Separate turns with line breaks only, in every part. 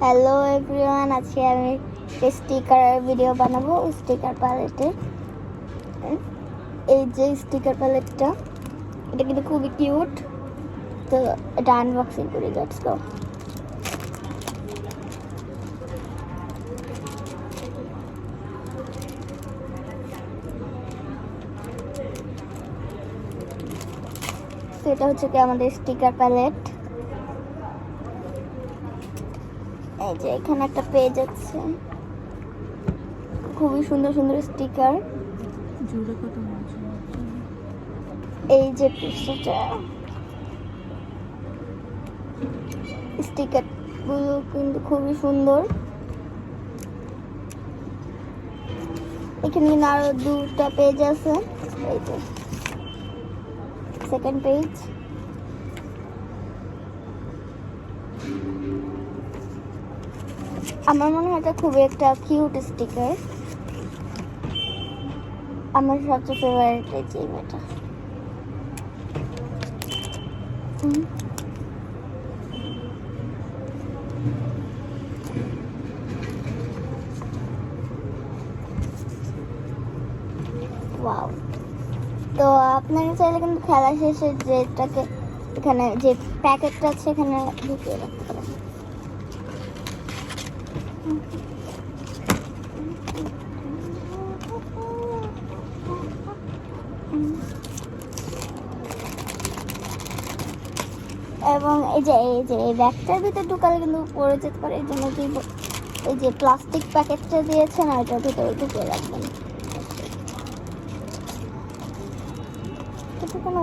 Hello everyone, আজকে আমি sticker video বানাবো স্টিকার প্যালেটের। এই যে স্টিকার প্যালেটটা, এটা কিন্তু খুবই কিউট। তো এটা আনবক্সিং করি, লেটস গো। তো এটা হচ্ছে কি আমাদের স্টিকার প্যালেট। এই যে এখানে একটা পেজ আছে, খুবই সুন্দর সুন্দর স্টিকার। এই যে পৃষ্ঠাটা, স্টিকার গুলো কিন্তু খুবই সুন্দর। এখানে কিন্তু আরো দুটা পেজ আছে। এই যে সেকেন্ড পেজ। আমার মনে হয় এটা খুবই একটা কিউট স্টিকার। আমার সবচেয়ে ফেভারিট এই যে এটা। ওয়াও। তো আপনারা চাইলে কিন্তু খেলা শেষে যেটাকে এখানে যে প্যাকেটটা আছে এখানে ঢুকিয়ে রাখতে পারেন। এবং এই যে এই ব্যাগটার ভিতরে ঢুকালে কিন্তু পড়ে যেতে পারে, এই জন্য কি এই যে প্লাস্টিক প্যাকেটটা দিয়েছে না, এটার ভিতরে ঢুকিয়ে রাখবেন। কোনো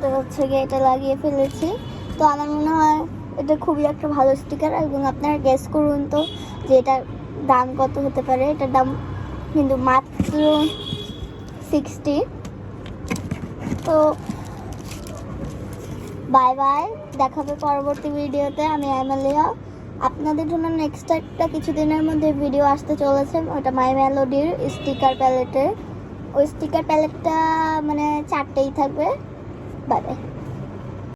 তো হচ্ছে গিয়ে এটা লাগিয়ে ফেলেছি। তো আমার মনে হয় এটা খুবই একটা ভালো স্টিকার, এবং আপনারা গেস করুন তো যে এটার দাম কত হতে পারে। এটার দাম কিন্তু মাত্র 60। তো বাই বাই, দেখাবে পরবর্তী ভিডিওতে। আমি আইমালিয়া। আপনাদের জন্য নেক্সট একটা কিছুদিনের মধ্যে ভিডিও আসতে চলেছে, ওটা মাই মেলোডির স্টিকার প্যালেটের। ওই স্টিকার প্যালেটটা মানে 4টেই থাকবে। Bye bye.